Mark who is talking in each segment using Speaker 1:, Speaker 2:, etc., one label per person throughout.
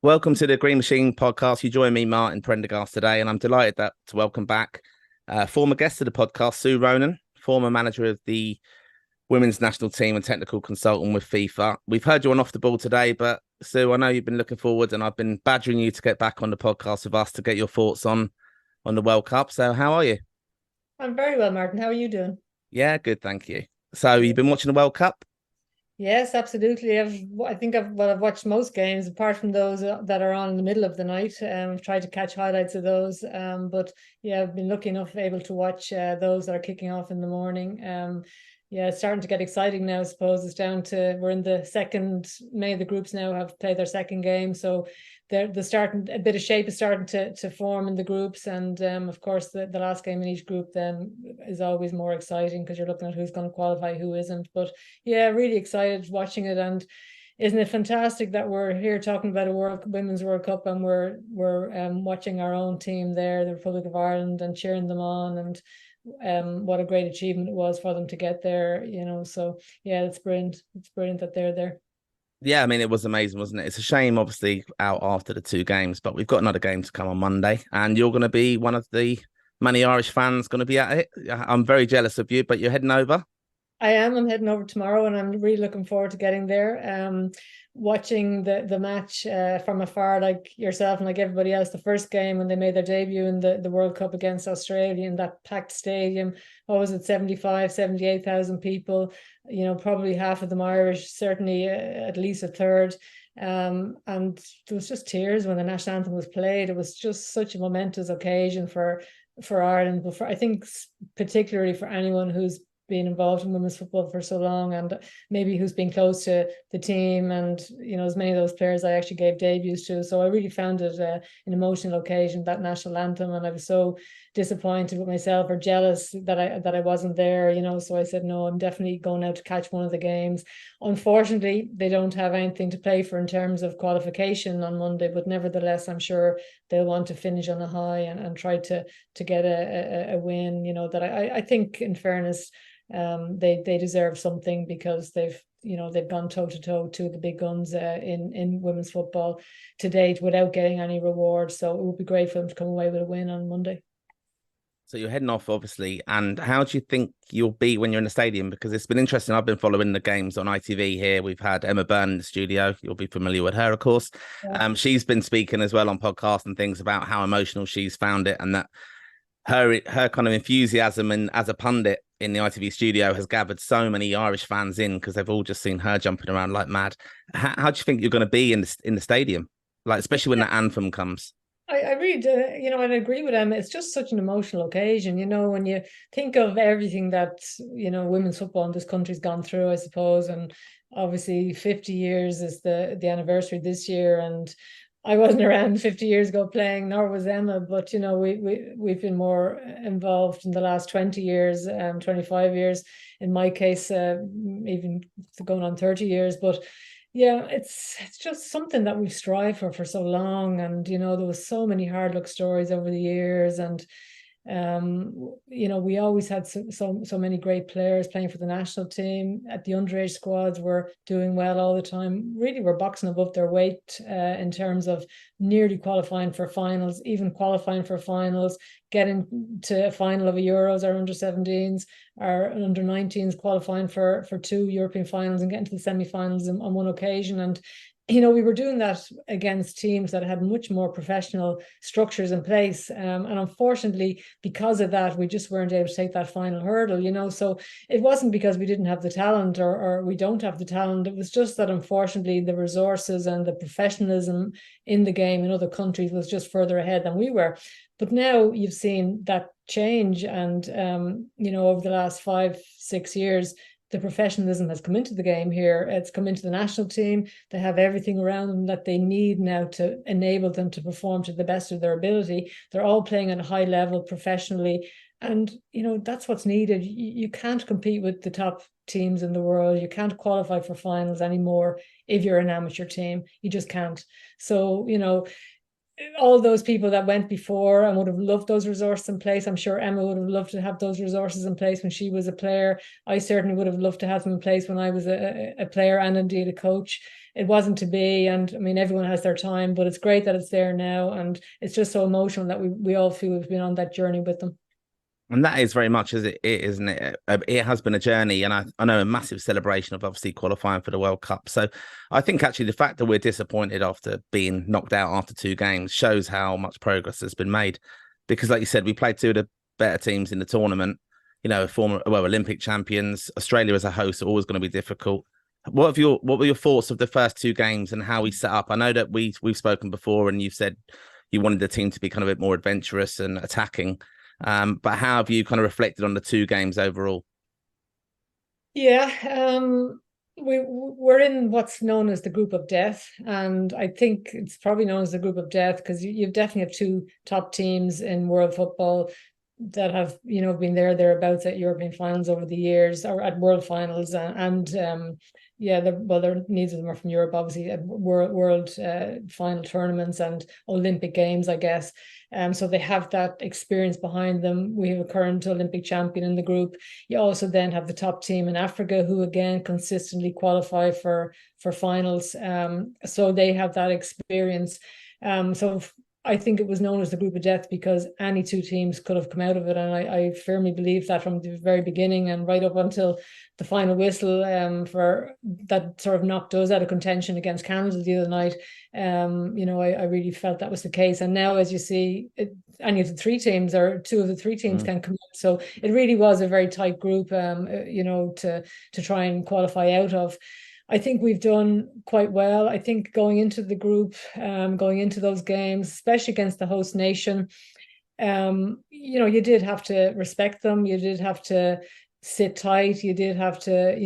Speaker 1: Welcome to the Green Machine podcast. You join me, Martin Prendergast, today, and I'm delighted to welcome back former guest of the podcast, Sue Ronan, former manager of the women's national team and technical consultant with FIFA. We've heard you on Off the Ball today, but Sue, I know you've been looking forward, and I've been badgering you to get back on the podcast with us to get your thoughts on the World Cup. So how are you?
Speaker 2: I'm very well, Martin. How are you doing?
Speaker 1: Yeah, good, thank you. So you've been watching the World Cup?
Speaker 2: Yes, absolutely. I've watched most games apart from those that are on in the middle of the night. I've tried to catch highlights of those. But yeah, I've been lucky enough able to watch those that are kicking off in the morning. Yeah, it's starting to get exciting now. I suppose it's down to we're in the second. Many of the groups now have played their second game, so the starting a bit of shape is starting to form in the groups, and of course the last game in each group then is always more exciting because you're looking at who's going to qualify, who isn't. But yeah, really excited watching it, and isn't it fantastic that we're here talking about a women's World Cup, and we're watching our own team there, the Republic of Ireland, and cheering them on, and what a great achievement it was for them to get there. So yeah, it's brilliant. It's brilliant that they're there.
Speaker 1: Yeah, I mean, it was amazing, wasn't it? It's a shame, obviously, out after the two games, but we've got another game to come on Monday, and you're going to be one of the many Irish fans going to be at it. I'm very jealous of you, but you're heading over.
Speaker 2: I am. I'm heading over tomorrow, and I'm really looking forward to getting there. Watching the match from afar, like yourself and like everybody else. The first game when they made their debut in the World Cup against Australia in that packed stadium, what was it, 78,000 people? Probably half of them Irish, certainly at least a third. And there was just tears when the national anthem was played. It was just such a momentous occasion for Ireland, but I think particularly for anyone who's been involved in women's football for so long, and maybe who's been close to the team, and as many of those players I actually gave debuts to. So I really found it an emotional occasion, that national anthem, and I was so disappointed with myself or jealous that I wasn't there. So I said no, I'm definitely going out to catch one of the games. Unfortunately, they don't have anything to play for in terms of qualification on Monday, but nevertheless I'm sure they'll want to finish on a high, and try to get a win. That I think, in fairness, they deserve something, because they've gone toe to toe to the big guns in women's football to date without getting any reward. So it would be great for them to come away with a win on Monday.
Speaker 1: So you're heading off, obviously. And how do you think you'll be when you're in the stadium? Because it's been interesting. I've been following the games on ITV here. We've had Emma Byrne in the studio. You'll be familiar with her, of course.
Speaker 2: Yeah.
Speaker 1: She's been speaking as well on podcasts and things about how emotional she's found it, and that her kind of enthusiasm and as a pundit in the ITV studio has gathered so many Irish fans in because they've all just seen her jumping around like mad. How do you think you're going to be in the stadium, like especially when the anthem comes?
Speaker 2: I really do, and I agree with them. It's just such an emotional occasion, when you think of everything that, women's football in this country's gone through, I suppose. And obviously 50 years is the anniversary this year. And I wasn't around 50 years ago playing, nor was Emma, but, we've been more involved in the last 20 years, 25 years, in my case, even going on 30 years. But yeah, it's just something that we've strived for so long, and there was so many hard luck stories over the years, and we always had so many great players playing for the national team. At the underage squads, were doing well all the time. Really, we're boxing above their weight in terms of nearly qualifying for finals, even qualifying for finals, getting to a final of a Euros. Our under 17s, our under 19s qualifying for two European finals and getting to the semi-finals on one occasion. And we were doing that against teams that had much more professional structures in place. And unfortunately, because of that, we just weren't able to take that final hurdle. So it wasn't because we didn't have the talent, or we don't have the talent. It was just that, unfortunately, the resources and the professionalism in the game in other countries was just further ahead than we were. But now you've seen that change. And, over the last 5-6 years, the professionalism has come into the game here. It's come into the national team. They have everything around them that they need now to enable them to perform to the best of their ability. They're all playing at a high level professionally. And, that's what's needed. You can't compete with the top teams in the world. You can't qualify for finals anymore if you're an amateur team. You just can't. So, all those people that went before and would have loved those resources in place. I'm sure Emma would have loved to have those resources in place when she was a player. I certainly would have loved to have them in place when I was a player and indeed a coach. It wasn't to be, and I mean, everyone has their time, but it's great that it's there now, and it's just so emotional that we all feel we've been on that journey with them.
Speaker 1: And that is very much as it isn't it? It has been a journey, and I know a massive celebration of obviously qualifying for the World Cup. So I think actually the fact that we're disappointed after being knocked out after 2 games shows how much progress has been made. Because, like you said, we played 2 of the better teams in the tournament. You know, Olympic champions. Australia as a host are always going to be difficult. What were your thoughts of the first 2 games and how we set up? I know that we've spoken before, and you've said you wanted the team to be kind of a bit more adventurous and attacking. But how have you kind of reflected on the 2 games overall?
Speaker 2: Yeah, we're in what's known as the group of death, and I think it's probably known as the group of death because you definitely have 2 top teams in world football that have been thereabouts at European finals over the years or at world finals, and yeah, there neither of them are from Europe, obviously, at world final tournaments and Olympic games, I guess. So they have that experience behind them. We have a current Olympic champion in the group. You also then have the top team in Africa, who again consistently qualify for finals. So they have that experience. So I think it was known as the group of death because any 2 teams could have come out of it. And I firmly believe that from the very beginning and right up until the final whistle, for that sort of knocked us out of contention against Canada the other night. I really felt that was the case. And now, as you see, any of the 3 teams or 2 of the 3 teams can come out. So it really was a very tight group, to try and qualify out of. I think we've done quite well. I think going into the group, going into those games, especially against the host nation, you did have to respect them. You did have to sit tight. You did have to,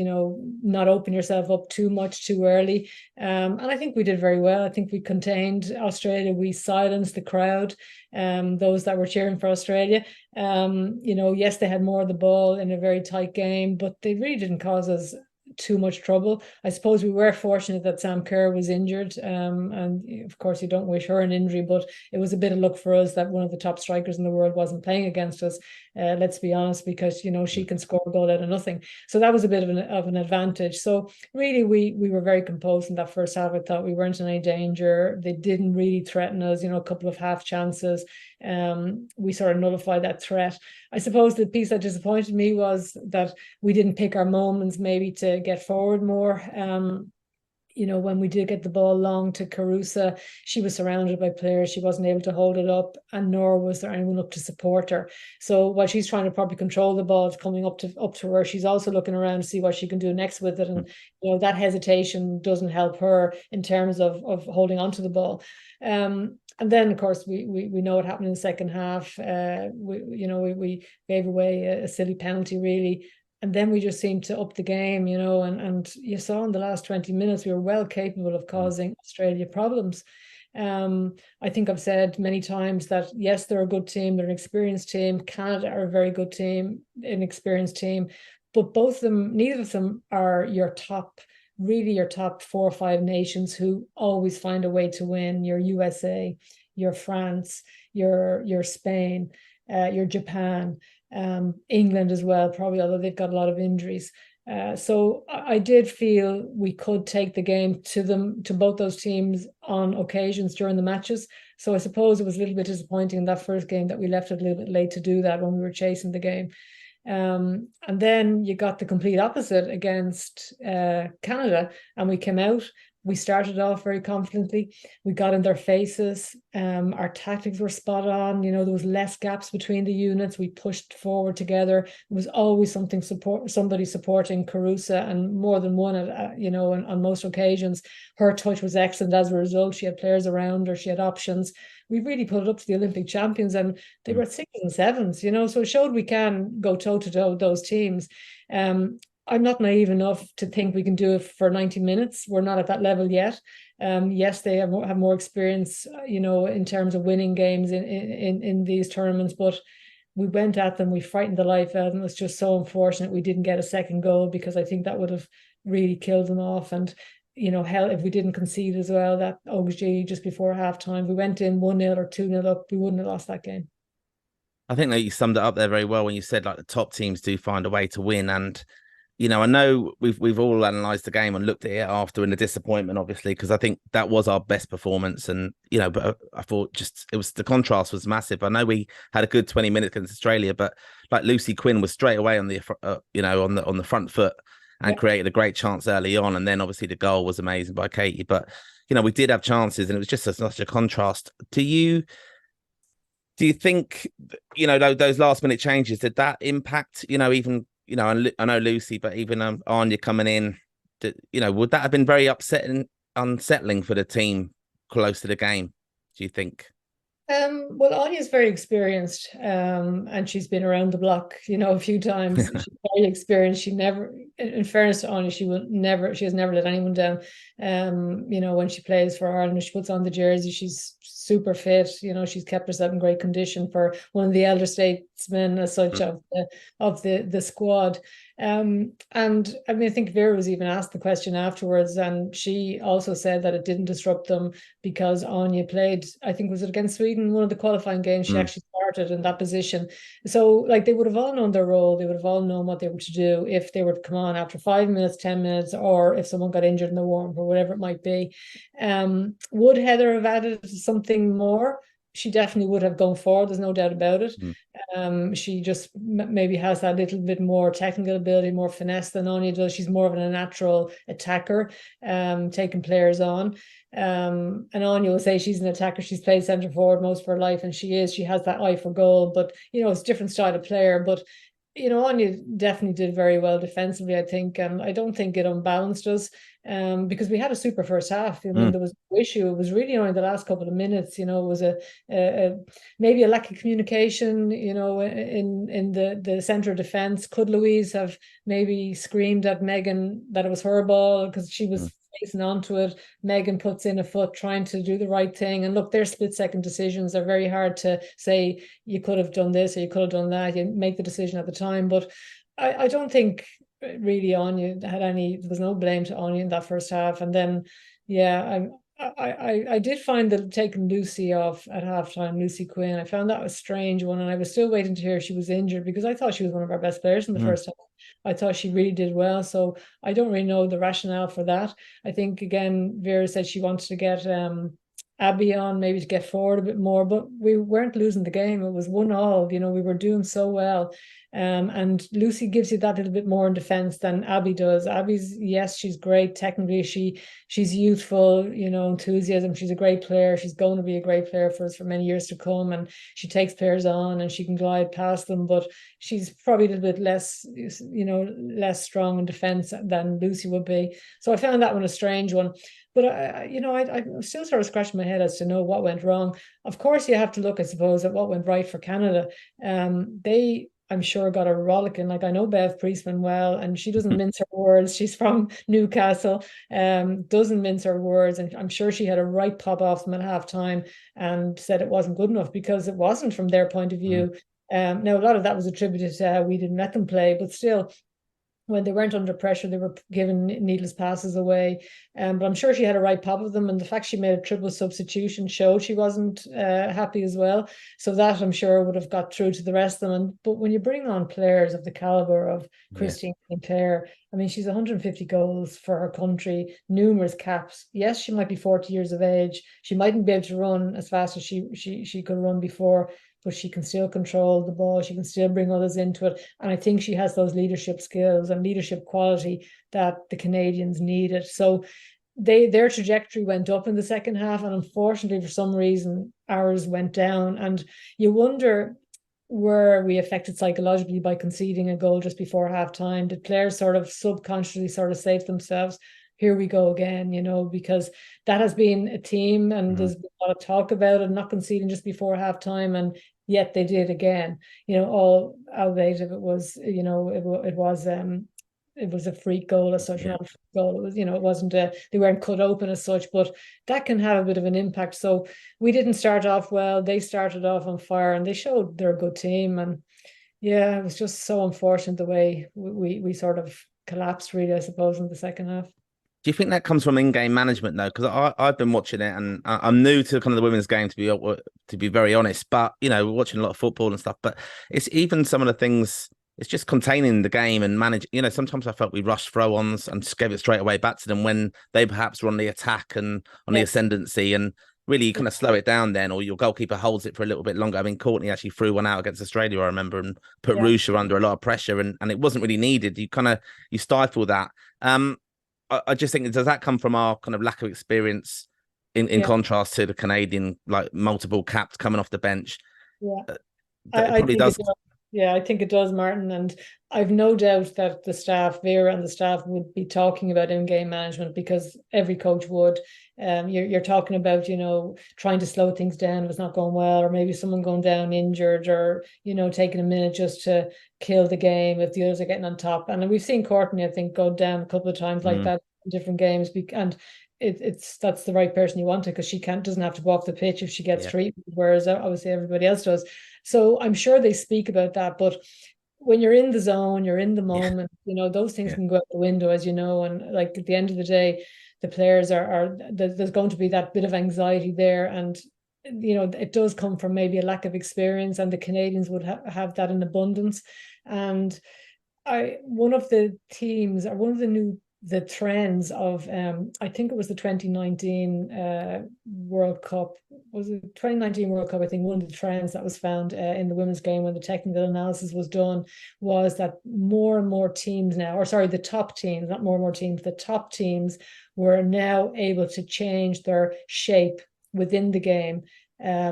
Speaker 2: not open yourself up too much too early. And I think we did very well. I think we contained Australia. We silenced the crowd, those that were cheering for Australia. Yes, they had more of the ball in a very tight game, but they really didn't cause us too much trouble. I suppose we were fortunate that Sam Kerr was injured, and of course you don't wish her an injury, but it was a bit of luck for us that one of the top strikers in the world wasn't playing against us. Let's be honest, because she can score a goal out of nothing, so that was a bit of an advantage. So really, we were very composed in that first half. I thought we weren't in any danger. They didn't really threaten us. A couple of half chances. We sort of nullified that threat. I suppose the piece that disappointed me was that we didn't pick our moments maybe to get forward more. When we did get the ball long to Carusa, she was surrounded by players. She wasn't able to hold it up, and nor was there anyone up to support her. So while she's trying to probably control the ball coming up to her, she's also looking around to see what she can do next with it. And that hesitation doesn't help her in terms of holding onto the ball. And then, of course, we know what happened in the second half. We gave away a silly penalty, really. And then we just seemed to up the game, and you saw in the last 20 minutes, we were well capable of causing Australia problems. I think I've said many times that, yes, they're a good team. They're an experienced team. Canada are a very good team, an experienced team. But neither of them are your top 4 or 5 nations who always find a way to win. Your USA, your France, your Spain, your Japan, England as well, probably, although they've got a lot of injuries. So I did feel we could take the game to both those teams on occasions during the matches. So I suppose it was a little bit disappointing in that first game that we left it a little bit late to do that when we were chasing the game. And then you got the complete opposite against Canada, and we came out. We started off very confidently. We got in their faces. Our tactics were spot on. There was less gaps between the units. We pushed forward together. There was always somebody supporting Carusa, and more than one, on most occasions. Her touch was excellent as a result. She had players around her. She had options. We really put it up to the Olympic champions, and they were 6s and 7s, so it showed we can go toe to toe with those teams. I'm not naive enough to think we can do it for 90 minutes. We're not at that level yet. Yes, they have more experience, in terms of winning games in these tournaments, but we went at them, we frightened the life out of them. It's just so unfortunate we didn't get a second goal, because I think that would have really killed them off. And hell, if we didn't concede as well, that OG just before halftime, we went in 1-0 or 2-0 up, we wouldn't have lost that game.
Speaker 1: I think that you summed it up there very well when you said like the top teams do find a way to win. And I know we've all analysed the game and looked at it after in the disappointment, obviously, because I think that was our best performance. And but I thought just it was the contrast was massive. I know we had a good 20 minutes against Australia, but like Lucy Quinn was straight away on the on the front foot and created a great chance early on. And then obviously the goal was amazing by Katie. But we did have chances, and it was just such a contrast. Do you think, those last minute changes, did that impact, even, I know Lucy, but even Anya coming in, would that have been very unsettling for the team close to the game, do you think?
Speaker 2: Well, Anya's very experienced, and she's been around the block, a few times. She's very experienced. She never, in fairness to Anya, she has never let anyone down. When she plays for Ireland, she puts on the jersey, she's super fit. She's kept herself in great condition for one of the elder statesmen as such of the squad. And I mean, I think Vera was even asked the question afterwards, and she also said that it didn't disrupt them because Anya played, I think, was it against Sweden, one of the qualifying games, she actually started in that position. So like they would have all known their role, they would have all known what they were to do if they were to come on after 5 minutes, 10 minutes, or if someone got injured in the warm or whatever it might be. Would Heather have added something more? She definitely would have gone forward. There's no doubt about it. She just maybe has that little bit more technical ability, more finesse than Anya does. She's more of a natural attacker, taking players on. And Anya will say she's an attacker. She's played centre forward most of her life, and she has that eye for goal. But it's a different style of player. But Anya definitely did very well defensively, I think, and I don't think it unbalanced us. Because we had a super first half. I mean, there was no issue. It was really only the last couple of minutes. It was maybe a lack of communication. In the centre of defence. Could Louise have maybe screamed at Megan that it was her ball because she was facing onto it? Megan puts in a foot trying to do the right thing. And look, they're split-second decisions. They're very hard to say you could have done this or you could have done that. You make the decision at the time, but I don't think really Anya had there was no blame to Anya in that first half. And then I did find that taking Lucy off at halftime, Lucy Quinn, I found that a strange one, and I was still waiting to hear if she was injured because I thought she was one of our best players in the first half. I thought she really did well, so I don't really know the rationale for that. I think again Vera said she wanted to get Abby on, maybe to get forward a bit more, but we weren't losing the game. It was 1-1. We were doing so well. And Lucy gives you that little bit more in defense than Abby does. Abby's, yes, she's great technically. She's youthful, enthusiasm. She's a great player. She's going to be a great player for us for many years to come. And she takes players on and she can glide past them, but she's probably a little bit less, less strong in defense than Lucy would be. So I found that one a strange one. But I'm still sort of scratching my head as to know what went wrong. Of course, you have to look, I suppose, at what went right for Canada. They, I'm sure, got a rollicking. Like I know Bev Priestman well, and she doesn't mince her words. She's from Newcastle, doesn't mince her words, and I'm sure she had a right pop off them at halftime and said it wasn't good enough because it wasn't from their point of view. Now a lot of that was attributed to how we didn't let them play, but still, when they weren't under pressure, they were giving needless passes away. But I'm sure she had a right pop of them. And the fact she made a triple substitution showed she wasn't happy as well. So that, I'm sure, would have got through to the rest of them. But when you bring on players of the caliber of Christine Sinclair, I mean, she's 150 goals for her country, numerous caps. Yes, she might be 40 years of age. She mightn't be able to run as fast as she could run before, but she can still control the ball. She can still bring others into it. And I think she has those leadership skills and leadership quality that the Canadians needed. So their trajectory went up in the second half. And unfortunately, for some reason, ours went down. And you wonder, were we affected psychologically by conceding a goal just before halftime? Did players sort of subconsciously sort of say to themselves, here we go again, because that has been a team and there's been a lot of talk about it, not conceding just before halftime, and yet they did again, all albeit if it was, it was a freak goal as such, not a freak goal. It was, it wasn't they weren't cut open as such, but that can have a bit of an impact. So we didn't start off well. They started off on fire and they showed they're a good team. And yeah, it was just so unfortunate the way we sort of collapsed, really, I suppose, in the second half.
Speaker 1: Do you think that comes from in-game management though? Because I've been watching it, and I'm new to kind of the women's game to be very honest. But we're watching a lot of football and stuff. But it's even some of the things. It's just containing the game and manage. Sometimes I felt we rushed throw-ons and just gave it straight away back to them when they perhaps were on the attack and on the
Speaker 2: Yeah,
Speaker 1: ascendancy, and really you kind of slow it down then, or your goalkeeper holds it for a little bit longer. I mean, Courtney actually threw one out against Australia, I remember, and put
Speaker 2: yeah,
Speaker 1: Rusha under a lot of pressure, and it wasn't really needed. You stifle that. I just think, does that come from our kind of lack of experience in
Speaker 2: yeah,
Speaker 1: contrast to the Canadian, like multiple caps coming off the bench?
Speaker 2: yeah.
Speaker 1: It
Speaker 2: I
Speaker 1: probably
Speaker 2: think it
Speaker 1: does.
Speaker 2: does. Yeah, I think it does, Martin. And I've no doubt that the staff, Vera and the staff, would be talking about in-game management because every coach would. You're talking about, trying to slow things down if it's not going well, or maybe someone going down injured, or, taking a minute just to kill the game if the others are getting on top. And we've seen Courtney, I think, go down a couple of times like
Speaker 1: Mm,
Speaker 2: that in different games. And it's that's the right person you want to, because she doesn't have to walk the pitch if she gets
Speaker 1: yeah,
Speaker 2: treatment, whereas obviously everybody else does. So I'm sure they speak about that, but when you're in the zone, you're in the
Speaker 1: yeah,
Speaker 2: moment, those things
Speaker 1: yeah.
Speaker 2: can go out the window, as you know. And like at the end of the day, the players are there's going to be that bit of anxiety there. And, it does come from maybe a lack of experience, and the Canadians would have that in abundance. And one of the teams, or one of the trends of, I think it was the 2019 World Cup. Was it 2019 World Cup? I think one of the trends that was found in the women's game when the technical analysis was done was that more and more teams now, or sorry, the top teams, not more and more teams, the top teams were now able to change their shape within the game,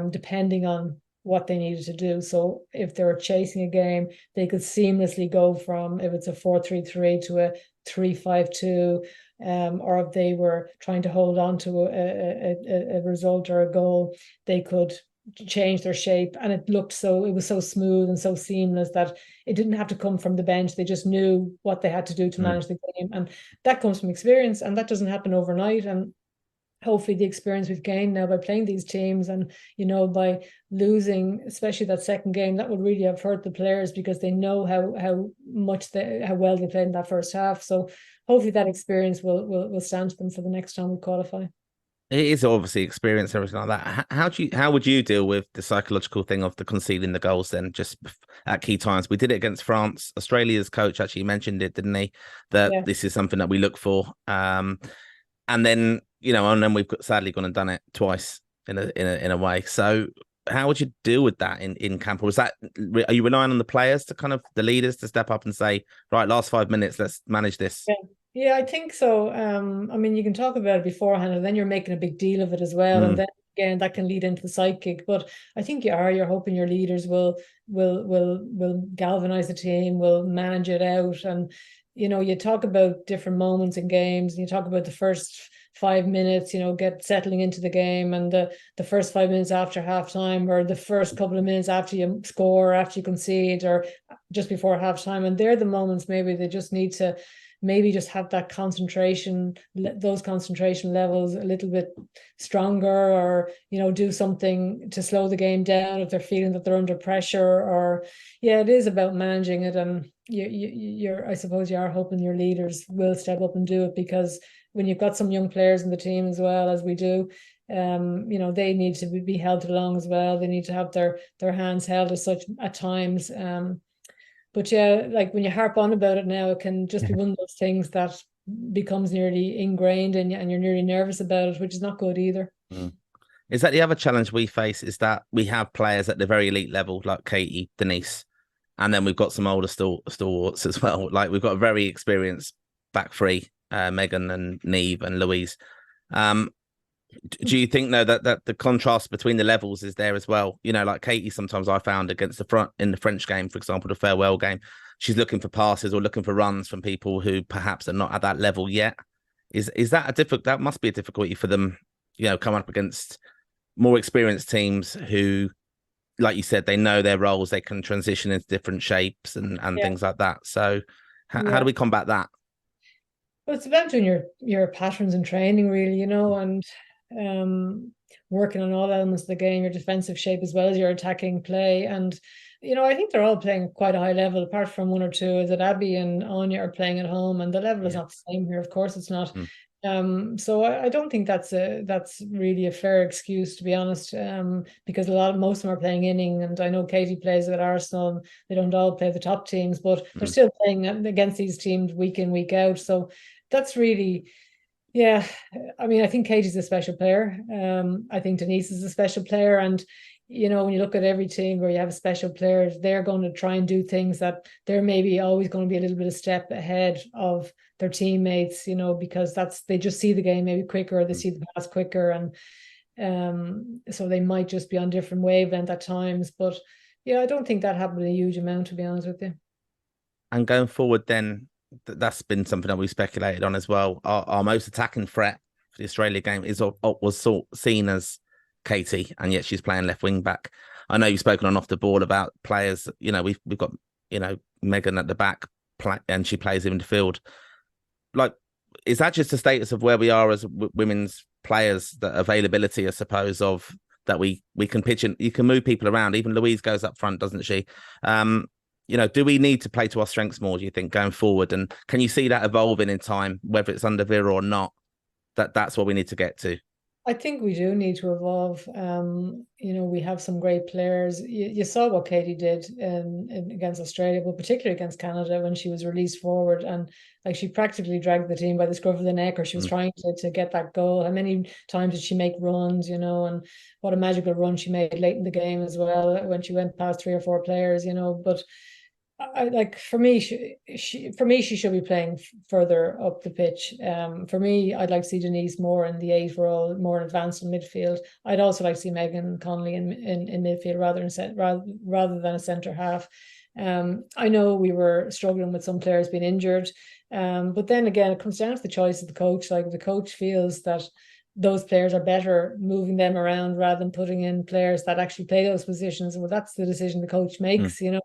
Speaker 2: depending on what they needed to do. So if they were chasing a game, they could seamlessly go from, if it's a 4-3-3 to a 3-5-2, or if they were trying to hold on to a result or a goal, they could change their shape. And it was so smooth and so seamless that it didn't have to come from the bench. They just knew what they had to do to
Speaker 1: Mm.
Speaker 2: manage the game. And that comes from experience, and that doesn't happen overnight. And hopefully the experience we've gained now by playing these teams, and by losing especially that second game, that would really have hurt the players, because they know how well they played in that first half. So hopefully that experience will stand to them for the next time we qualify.
Speaker 1: It is obviously experience and everything like that. How would you deal with the psychological thing of the conceding the goals then, just at key times? We did it against France. Australia's coach actually mentioned it, didn't he? That
Speaker 2: Yeah.
Speaker 1: this is something that we look for. And then and then we've sadly gone and done it twice in a way. So how would you deal with that in camp? Or are you relying on the players to kind of the leaders to step up and say, right, last 5 minutes, let's manage this?
Speaker 2: Yeah. Yeah, I think so. I mean, you can talk about it beforehand, and then you're making a big deal of it as well. And
Speaker 1: Mm,
Speaker 2: then again, that can lead into the psychic. But I think you're hoping your leaders will galvanize the team, will manage it out. And you talk about different moments in games, and you talk about the first 5 minutes, get settling into the game, and the first 5 minutes after halftime, or the first couple of minutes after you score, after you concede, or just before halftime. And they're the moments maybe they just need to maybe just have that those concentration levels a little bit stronger, or do something to slow the game down if they're feeling that they're under pressure. Or yeah, it is about managing it. And I suppose you are hoping your leaders will step up and do it, because when you've got some young players in the team as well, as we do, they need to be held along as well. They need to have their hands held as such at times. But yeah, like when you harp on about it now, it can just be one of those things that becomes nearly ingrained, and you're nearly nervous about it, which is not good either.
Speaker 1: mm. Is that the other challenge we face? Is that we have players at the very elite level, like Katie, Denise, and then we've got some older stalwarts as well. Like we've got a very experienced back three, Megan and Neve and Louise. Um, do you think though that the contrast between the levels is there as well? Like Katie, sometimes I found against the front in the French game, for example, the farewell game, she's looking for passes or looking for runs from people who perhaps are not at that level yet. Is that that must be a difficulty for them, coming up against more experienced teams who, like you said, they know their roles, they can transition into different shapes and
Speaker 2: Yeah,
Speaker 1: things like that. So how do
Speaker 2: yeah.
Speaker 1: we combat that?
Speaker 2: Well, it's about doing your patterns and training, really, and um, working on all elements of the game, your defensive shape as well as your attacking play. And I think they're all playing quite a high level, apart from one or two. That Abby and Anya are playing at home, and the level is
Speaker 1: Yeah.
Speaker 2: not the same here. Of course, it's not.
Speaker 1: Mm.
Speaker 2: So I don't think that's really a fair excuse, to be honest. Because most of them are playing in England. I know Katie plays at Arsenal. And they don't all play the top teams, but they're still playing against these teams week in, week out. So that's really, yeah. I mean, I think Katie's a special player. I think Denise is a special player, and when you look at every team where you have a special player, they're going to try and do things that they're maybe always going to be a little bit of step ahead of their teammates, because they just see the game maybe quicker, or they see the pass quicker, and so they might just be on different wavelength at times. But yeah, I don't think that happened a huge amount, to be honest with you.
Speaker 1: And going forward, then that's been something that we speculated on as well. Our most attacking threat for the Australia game was seen as Katie, and yet she's playing left wing back. I know you've spoken on off the ball about players. We've got Megan at the back, and she plays in the field. Like, is that just the status of where we are as women's players? The availability, I suppose, of that we can pitch in. You can move people around. Even Louise goes up front, doesn't she? Do we need to play to our strengths more, do you think, going forward? And can you see that evolving in time, whether it's under Vera or not, that's what we need to get to?
Speaker 2: I think we do need to evolve. We have some great players. You saw what Katie did against Australia, but particularly against Canada when she was released forward, and like she practically dragged the team by the scruff of the neck, or she was trying to get that goal. How many times did she make runs, and what a magical run she made late in the game as well when she went past 3 or 4 players, but for me, she should be playing further up the pitch. For me, I'd like to see Denise more in the 8 role, more advanced in midfield. I'd also like to see Megan Connolly in midfield rather than a centre half. I know we were struggling with some players being injured, but then again, it comes down to the choice of the coach. Like, the coach feels that those players are better moving them around rather than putting in players that actually play those positions. Well, that's the decision the coach makes, and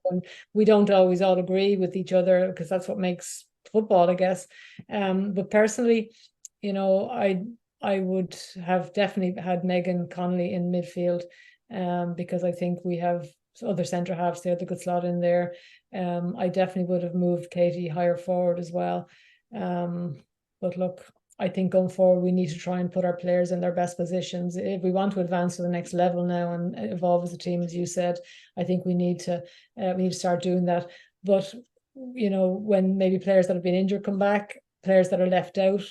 Speaker 2: we don't always all agree with each other, because that's what makes football, I guess. But personally, I would have definitely had Megan Connolly in midfield, because I think we have other centre halves there that could slot in there. I definitely would have moved Katie higher forward as well. But look, I think going forward, we need to try and put our players in their best positions. If we want to advance to the next level now and evolve as a team, as you said, I think we need to start doing that. But when maybe players that have been injured come back, players that are left out,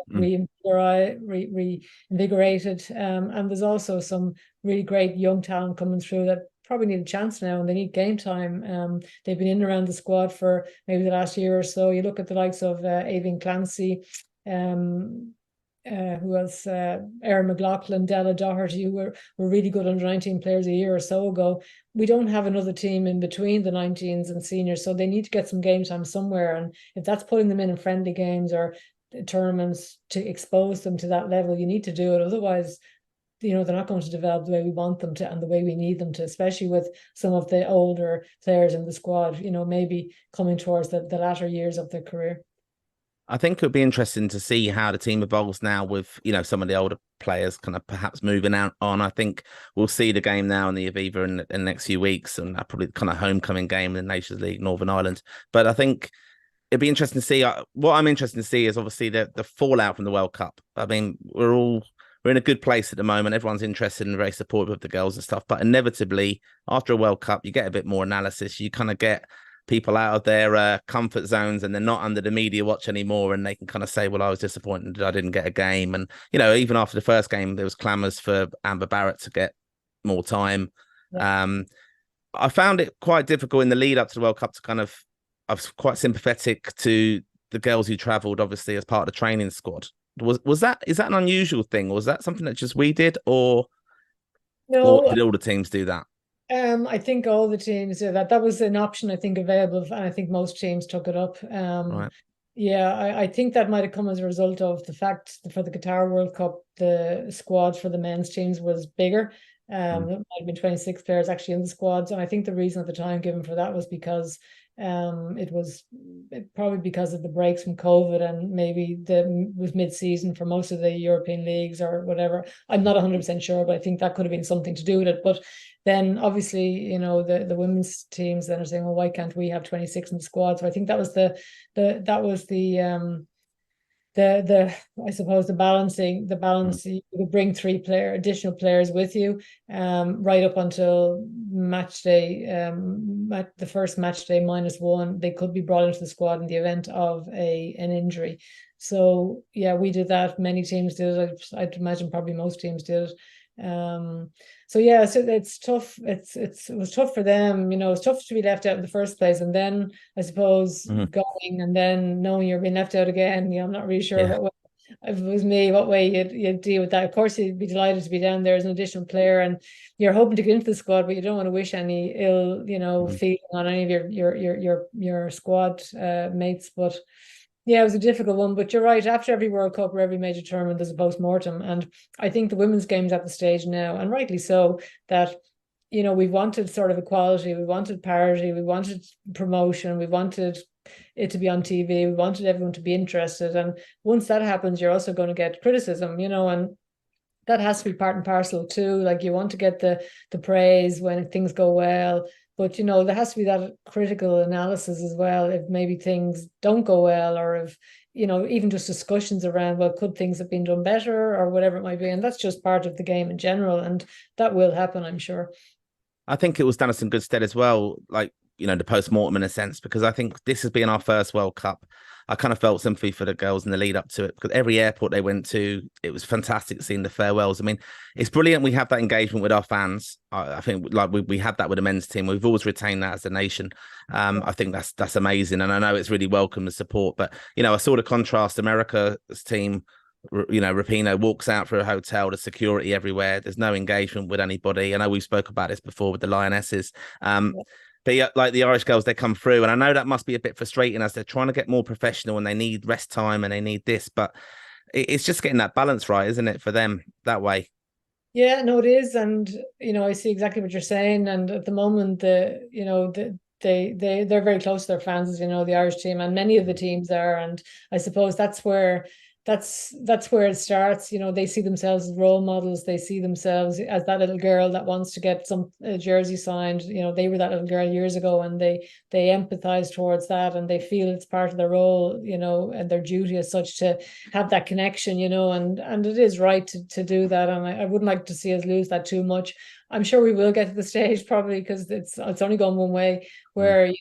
Speaker 2: reinvigorated, and there's also some really great young talent coming through that probably need a chance now, and they need game time. They've been in around the squad for maybe the last year or so. You look at the likes of Aoibhinn Clancy, who else? Erin McLaughlin, Della Doherty, who were really good under 19 players a year or so ago. We don't have another team in between the 19s and seniors, so they need to get some game time somewhere. And if that's putting them in friendly games or tournaments to expose them to that level, you need to do it. Otherwise, they're not going to develop the way we want them to and the way we need them to, especially with some of the older players in the squad, maybe coming towards the latter years of their career.
Speaker 1: I think it would be interesting to see how the team evolves now with, some of the older players kind of perhaps moving out on. I think we'll see the game now in the Aviva in the next few weeks, and probably the kind of homecoming game in the Nations League, Northern Ireland. But I think it'd be interesting to see. What I'm interested to see is obviously the fallout from the World Cup. I mean, we're in a good place at the moment. Everyone's interested and very supportive of the girls and stuff. But inevitably, after a World Cup, you get a bit more analysis. You kind of get people out of their comfort zones, and they're not under the media watch anymore, and they can kind of say, well, I was disappointed that I didn't get a game. And even after the first game, there was clamours for Amber Barrett to get more time. Yeah. I found it quite difficult in the lead up to the World Cup to I was quite sympathetic to the girls who travelled, obviously, as part of the training squad. Is that an unusual thing, or was that something that just we did, or did all the teams do that?
Speaker 2: I think all the teams do that. That was an option, I think, available, and I think most teams took it up.
Speaker 1: Right.
Speaker 2: Yeah, I think that might have come as a result of the fact that for the Qatar World Cup, the squad for the men's teams was bigger. There might have been 26 players actually in the squads, and I think the reason at the time given for that was because it was probably because of the breaks from COVID, and maybe was mid-season for most of the European leagues or whatever. I'm not 100% sure, but I think that could have been something to do with it. But then obviously, the women's teams then are saying, well, why can't we have 26 in the squad? So I think that was the I suppose the balance you could bring additional players with you, right up until match day, the first match day -1, they could be brought into the squad in the event of an injury. So yeah, we did that. Many teams did it. I'd imagine probably most teams did it. So yeah, so it's tough. It was tough for them. It's tough to be left out in the first place, and then I suppose going and then knowing you're being left out again. I'm not really sure what way, if it was me, what way you'd deal with that. Of course, you'd be delighted to be down there as an additional player, and you're hoping to get into the squad, but you don't want to wish any ill, feeling on any of your squad mates. But yeah, it was a difficult one, but you're right. After every World Cup or every major tournament, there's a post-mortem. And I think the women's game's at the stage now, and rightly so, that, we wanted sort of equality, we wanted parity, we wanted promotion, we wanted it to be on TV, we wanted everyone to be interested. And once that happens, you're also going to get criticism, and that has to be part and parcel too. Like, you want to get the praise when things go well, but there has to be that critical analysis as well if maybe things don't go well, or if even just discussions around, well, could things have been done better, or whatever it might be. And that's just part of the game in general, and that will happen, I'm sure.
Speaker 1: I think it was done us some good stead as well, like, the post-mortem in a sense, because I think this has been our first World Cup. I kind of felt sympathy for the girls in the lead up to it, because every airport they went to, it was fantastic seeing the farewells. I mean, it's brilliant we have that engagement with our fans. I think like we had that with the men's team. We've always retained that as a nation. I think that's amazing. And I know it's really welcome, the support. But, I saw the contrast. America's team, Rapinoe walks out for a hotel, the security everywhere. There's no engagement with anybody. I know we spoke about this before with the Lionesses. Like the Irish girls, they come through, and I know that must be a bit frustrating as they're trying to get more professional and they need rest time and they need this, but it's just getting that balance right, isn't it, for them that way?
Speaker 2: Yeah, no, it is. And I see exactly what you're saying. And at the moment, they're very close to their fans, as the Irish team, and many of the teams are. And I suppose that's where it starts. They see themselves as role models. They see themselves as that little girl that wants to get some jersey signed. They were that little girl years ago, and they empathize towards that, and they feel it's part of their role, and their duty as such to have that connection, and it is right to do that. And I wouldn't like to see us lose that too much. I'm sure we will get to the stage probably, because it's only going one way, where,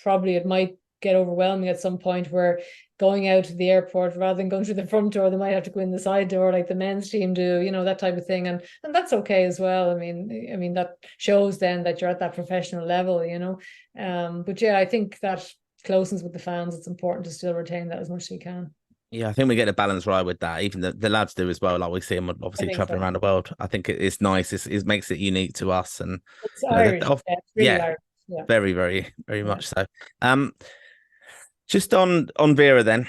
Speaker 2: probably it might get overwhelming at some point, where going out to the airport rather than going through the front door, they might have to go in the side door like the men's team do, that type of thing. And that's okay as well. I mean that shows then that you're at that professional level, but yeah, I think that closeness with the fans, it's important to still retain that as much as you can.
Speaker 1: Yeah, I think we get the balance right with that. Even the lads do as well. Like, we see them obviously traveling around the world. I think it's nice. It makes it unique to us, and
Speaker 2: it's Irish. It's really Irish.
Speaker 1: Yeah, very, very, very much so. Just on Vera then,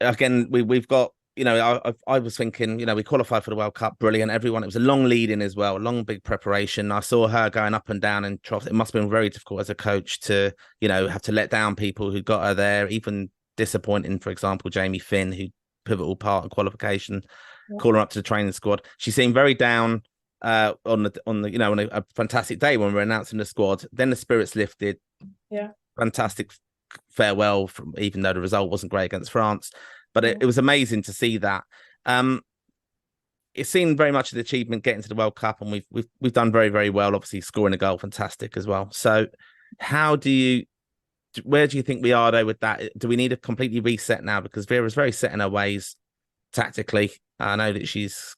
Speaker 1: again, we've got, I was thinking, we qualified for the World Cup, brilliant. Everyone, it was a long lead in as well, a long, big preparation. I saw her going up and down in troughs. It must have been very difficult as a coach to, have to let down people who got her there, even disappointing, for example, Jamie Finn, who pivotal part of qualification, calling her up to the training squad. She seemed very down on a fantastic day when we were announcing the squad. Then the spirits lifted.
Speaker 2: Yeah.
Speaker 1: Fantastic farewell, even though the result wasn't great against France, but it was amazing to see that. It seemed very much an achievement getting to the World Cup, and we've done very, very well. Obviously, scoring a goal, fantastic as well. So, where do you think we are though with that? Do we need a completely reset now? Because Vera's very set in her ways tactically. I know that she's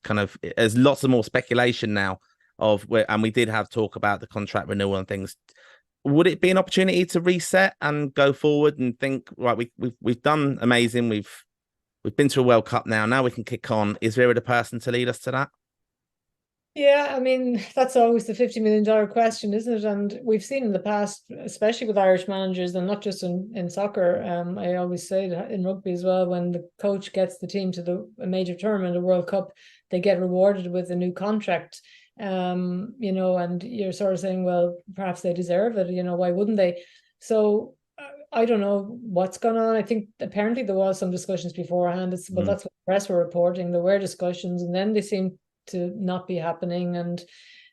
Speaker 1: there's lots of more speculation now of where, and we did have talk about the contract renewal and things. Would it be an opportunity to reset and go forward and think, right, we've done amazing. We've been to a World Cup now. Now we can kick on. Is Vera the person to lead us to that?
Speaker 2: Yeah, I mean, that's always the $50 million question, isn't it? And we've seen in the past, especially with Irish managers, and not just in soccer. I always say that in rugby as well, when the coach gets the team to a major tournament, a World Cup, they get rewarded with a new contract. And you're sort of saying, well, perhaps they deserve it. Why wouldn't they? So I don't know what's going on. I think apparently there was some discussions beforehand. But that's what the press were reporting. There were discussions, and then they seemed to not be happening. And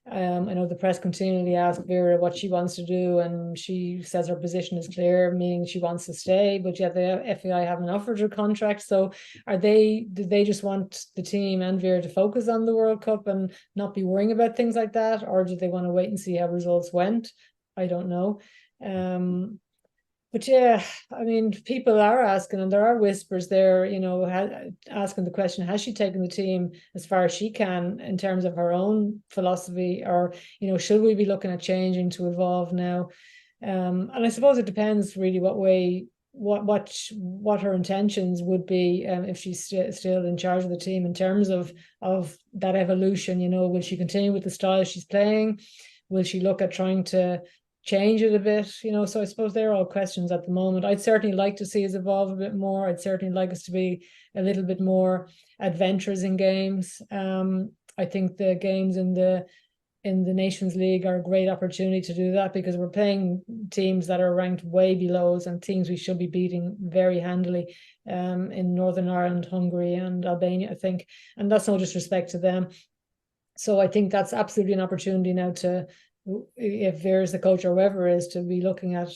Speaker 2: I know the press continually ask Vera what she wants to do, and she says her position is clear, meaning she wants to stay, but yet the FAI haven't offered her contract. So did they just want the team and Vera to focus on the World Cup and not be worrying about things like that? Or did they want to wait and see how results went? I don't know. But yeah, I mean, people are asking, and there are whispers there, asking the question, has she taken the team as far as she can in terms of her own philosophy? Or, should we be looking at changing to evolve now? And I suppose it depends really what her intentions would be if she's still in charge of the team in terms of that evolution. Will she continue with the style she's playing? Will she look at trying to change it a bit? So I suppose they're all questions at the moment. I'd certainly like to see us evolve a bit more. I'd certainly like us to be a little bit more adventurous in games. I think the games in the Nations League are a great opportunity to do that, because we're playing teams that are ranked way below us and teams we should be beating very handily, in Northern Ireland, Hungary and Albania, I think. And that's no disrespect to them. So I think that's absolutely an opportunity now to, if Vera's the coach or whoever is, to be looking at,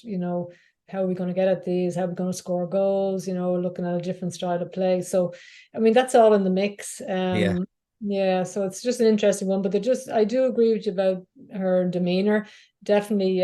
Speaker 2: how are we going to get at these? How are we going to score goals? Looking at a different style of play. So, I mean, that's all in the mix. Yeah, so it's just an interesting one, but I do agree with you about her demeanor. Definitely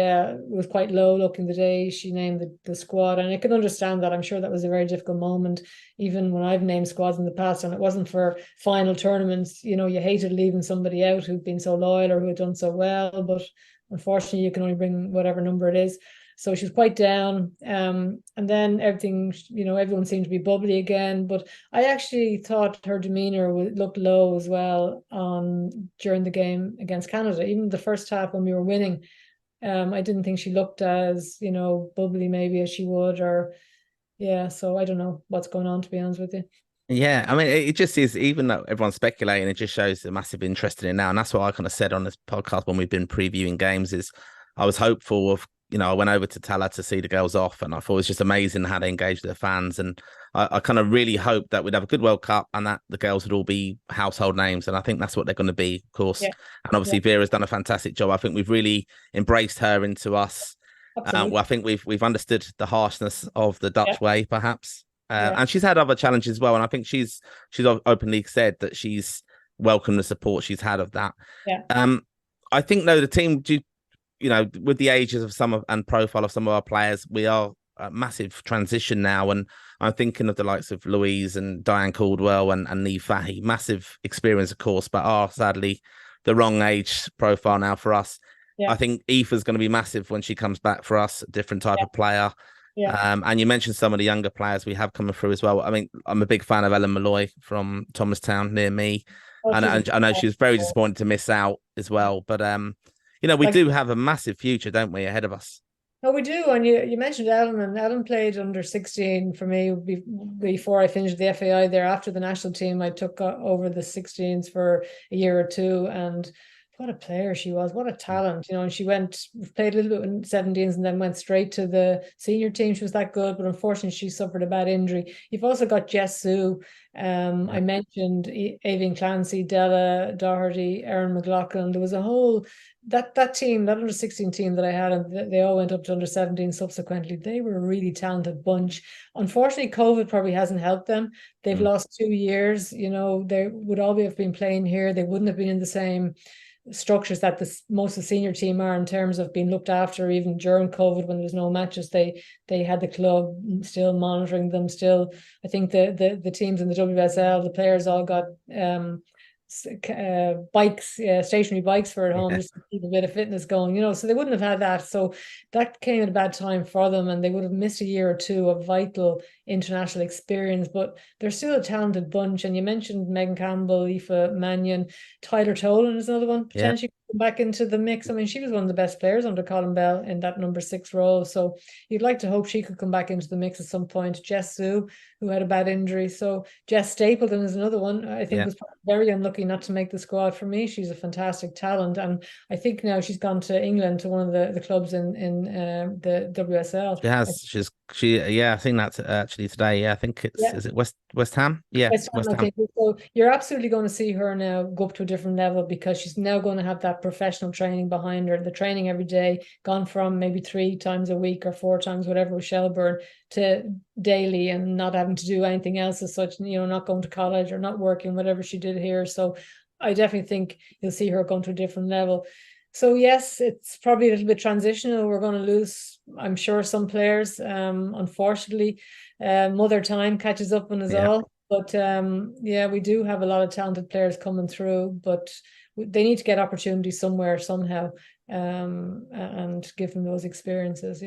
Speaker 2: was quite low looking the day she named the squad, and I can understand that. I'm sure that was a very difficult moment, even when I've named squads in the past and it wasn't for final tournaments. You hated leaving somebody out who'd been so loyal or who had done so well, but unfortunately you can only bring whatever number it is. So she was quite down. And then everything, everyone seemed to be bubbly again. But I actually thought her demeanor looked low as well during the game against Canada. Even the first half when we were winning, I didn't think she looked as, bubbly maybe as she would. So I don't know what's going on, to be honest with you.
Speaker 1: Yeah, I mean, it just is, even though everyone's speculating, it just shows the massive interest in it now. And that's what I kind of said on this podcast when we've been previewing games, is I was hopeful of, I went over to Tala to see the girls off, and I thought it was just amazing how they engaged with the fans. And I kind of really hoped that we'd have a good World Cup and that the girls would all be household names. And I think that's what they're going to be, of course. Yeah. And obviously, Vera's done a fantastic job. I think we've really embraced her into us. Well, I think we've understood the harshness of the Dutch way, perhaps. And she's had other challenges as well. And I think she's openly said that she's welcomed the support she's had of that. Yeah. I think, though, the team, with the ages of and profile of some of our players, we are a massive transition now. And I'm thinking of the likes of Louise and Diane Caldwell and Niamh Fahey. Massive experience, of course, but are sadly the wrong age profile now for us. Yeah. I think Aoife's going to be massive when she comes back for us, a different type of player. Yeah. And you mentioned some of the younger players we have coming through as well. I mean, I'm a big fan of Ellen Malloy from Thomastown near me. And I know she was very disappointed to miss out as well. But we do have a massive future, don't we, ahead of us?
Speaker 2: Oh, we do. And you mentioned Ellen, and Ellen played under 16 for me before I finished the FAI there. After the national team, I took over the 16s for a year or two, and what a player she was, what a talent, and she played a little bit in 17s and then went straight to the senior team. She was that good, but unfortunately she suffered a bad injury. You've also got Jess Sue. I mentioned Avian Clancy, Della Doherty, Erin McLaughlin. There was a whole, that team, that under 16 team that I had, and they all went up to under 17 subsequently. They were a really talented bunch. Unfortunately, COVID probably hasn't helped them. They've lost 2 years. They would all have been playing here. They wouldn't have been in the same structures that most of the senior team are in terms of being looked after. Even during COVID, when there was no matches, they had the club still monitoring them. Still, I think the teams in the WSL, the players all got bikes, stationary bikes for at home, just to keep a bit of fitness going, so they wouldn't have had that. So that came at a bad time for them, and they would have missed a year or two of vital international experience. But they're still a talented bunch. And you mentioned Megan Campbell, Aoife Mannion, Tyler Tolan is another one potentially come back into the mix. I mean, she was one of the best players under Colin Bell in that number 6 role, so you'd like to hope she could come back into the mix at some point. Jess Sue, who had a bad injury. So Jess Stapleton is another one I think was very unlucky not to make the squad. For me, she's a fantastic talent, and I think now she's gone to England, to one of the clubs in the WSL.
Speaker 1: She has. I think that's actually today. I think it's is it West Ham? West Ham.
Speaker 2: So you're absolutely going to see her now go up to a different level, because she's now going to have that professional training behind her, the training every day, gone from maybe 3 times a week or 4 times, whatever, with Shelburne, to daily, and not having to do anything else as such, not going to college or not working, whatever she did here. So I definitely think you'll see her going to a different level. So yes, it's probably a little bit transitional. We're going to lose, I'm sure, some players. Unfortunately, mother time catches up on us all. But yeah, we do have a lot of talented players coming through, but they need to get opportunities somewhere, somehow, and give them those experiences,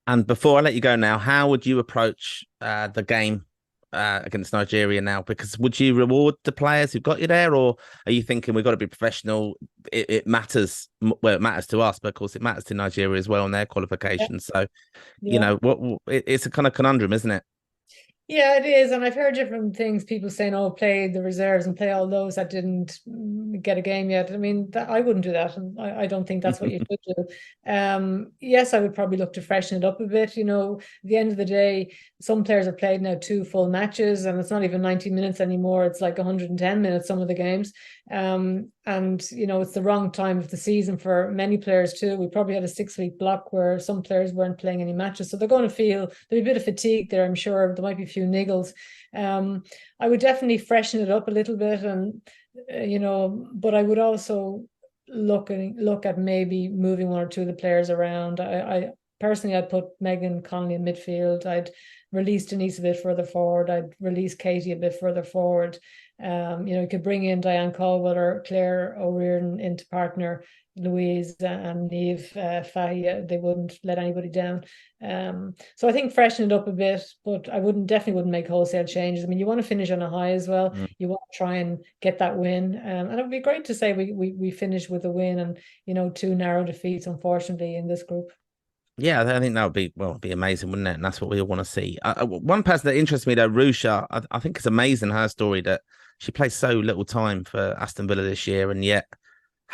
Speaker 1: And before I let you go now, how would you approach the game against Nigeria now? Because would you reward the players who've got you there, or are you thinking we've got to be professional? It matters. Well, it matters to us, but of course it matters to Nigeria as well in their qualifications. So, it's a kind of conundrum, isn't it?
Speaker 2: Yeah, it is. And I've heard different things, people saying, oh, play the reserves and play all those that didn't get a game yet. I mean, I wouldn't do that. And I don't think that's what you should do. Yes, I would probably look to freshen it up a bit. At the end of the day, some players have played now 2 full matches, and it's not even 90 minutes anymore. It's like 110 minutes, some of the games. And it's the wrong time of the season for many players too. We probably had a 6-week block where some players weren't playing any matches, so they're going to feel there'll be a bit of fatigue there. I'm sure there might be a few niggles. I would definitely freshen it up a little bit, and but I would also look at maybe moving 1 or 2 of the players around. I personally, I'd put Megan Connolly in midfield. I'd release Denise a bit further forward. I'd release Katie a bit further forward. You could bring in Diane Caldwell or Claire O'Riordan into partner Louise and Neve Fahey. They wouldn't let anybody down. So I think freshen it up a bit, but I definitely wouldn't make wholesale changes. I mean, you want to finish on a high as well. You want to try and get that win. And it would be great to say we finish with a win and 2 narrow defeats, unfortunately, in this group.
Speaker 1: Yeah, I think that would be amazing, wouldn't it? And that's what we all want to see. One person that interests me, though, Rusha, I think it's amazing, her story, that she plays so little time for Aston Villa this year, and yet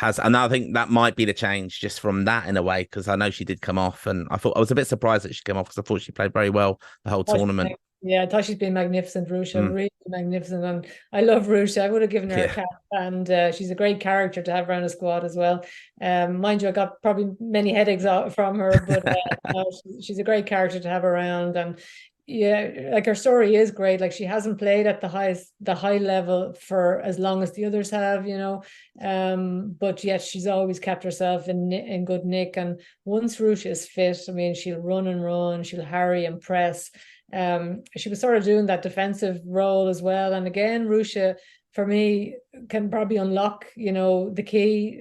Speaker 1: and I think that might be the change just from that, in a way, because I know she did come off, and I was a bit surprised that she came off, because I thought she played very well the whole tournament.
Speaker 2: Yeah, I thought she's been magnificent, Rusha, really magnificent. And I love Rusha. I would have given her a cap, and she's a great character to have around a squad as well. Mind you, I got probably many headaches from her, but she's a great character to have around. And yeah, like, her story is great. Like, she hasn't played at the high level for as long as the others have, but yet she's always kept herself in good nick. And once Rusha is fit, I mean, she'll run and run, she'll harry and press. She was sort of doing that defensive role as well. And again, Rusha, for me, can probably unlock, the key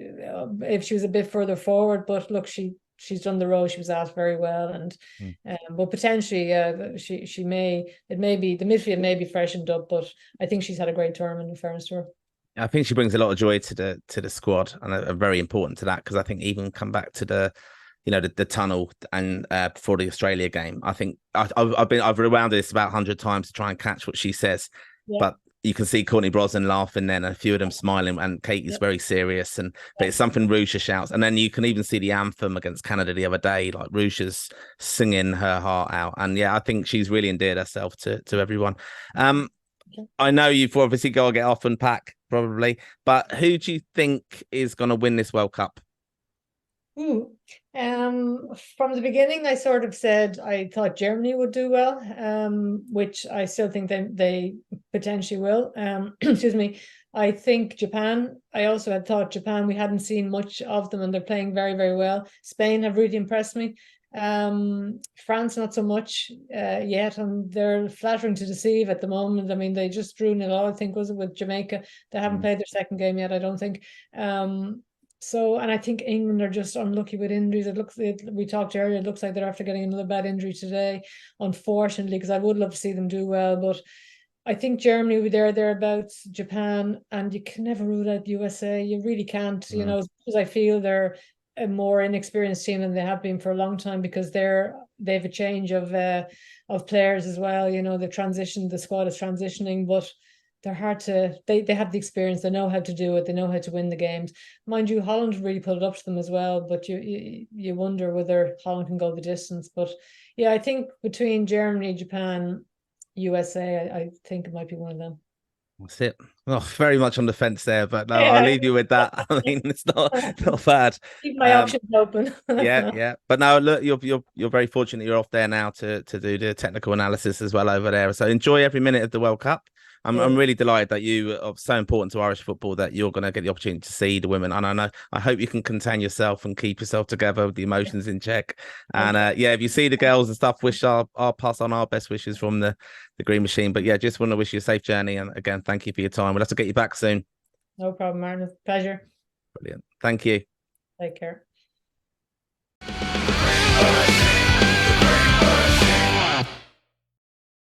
Speaker 2: if she was a bit further forward. But look, she's done the role she was asked very well, and but potentially, the midfield may be freshened up. But I think she's had a great tournament, in fairness to her.
Speaker 1: I think she brings a lot of joy to the squad, and are very important to that, because I think even come back to the tunnel and before the Australia game, I think I've rewound this about 100 times to try and catch what she says, but you can see Courtney Brosnan laughing then, and a few of them smiling, and Katie's very serious, but it's something Rusha shouts. And then you can even see the anthem against Canada the other day, like Rusha's singing her heart out. And yeah, I think she's really endeared herself to everyone. I know you've obviously got to get off and pack probably, but who do you think is going to win this World Cup?
Speaker 2: From the beginning, I sort of said I thought Germany would do well, which I still think they potentially will. Excuse me. I think Japan. I also had thought Japan. We hadn't seen much of them, and they're playing very, very well. Spain have really impressed me. France not so much yet, and they're flattering to deceive at the moment. I mean, they just drew 0-0, I think, was it, with Jamaica. They haven't played their second game yet, I don't think. So, and I think England are just unlucky with injuries. We talked earlier, it looks like they're after getting another bad injury today, unfortunately, because I would love to see them do well. But I think Germany will be thereabouts, Japan, and you can never rule out the USA. You really can't, as I feel they're a more inexperienced team than they have been for a long time, because they have a change of players as well. The squad is transitioning, but they're hard to, they have the experience, they know how to do it, they know how to win the games. Mind you, Holland really put it up to them as well, but you wonder whether Holland can go the distance. But yeah, I think between Germany, Japan, USA, I think it might be one of them.
Speaker 1: That's it. Oh, very much on the fence there, but no, I'll
Speaker 2: Yeah.
Speaker 1: leave you with that. I mean, it's not bad.
Speaker 2: Keep my options open.
Speaker 1: Yeah. But no, look, you're very fortunate you're off there now to do the technical analysis as well over there. So enjoy every minute of the World Cup. I'm really delighted that you are so important to Irish football that you're going to get the opportunity to see the women. And I hope you can contain yourself and keep yourself together with the emotions in check. And yeah, if you see the girls and stuff, I'll pass on our best wishes from the Green Machine. But yeah, just want to wish you a safe journey. And again, thank you for your time. We'll have to get you back soon.
Speaker 2: No problem, Martin. It's a pleasure.
Speaker 1: Brilliant. Thank you.
Speaker 2: Take care.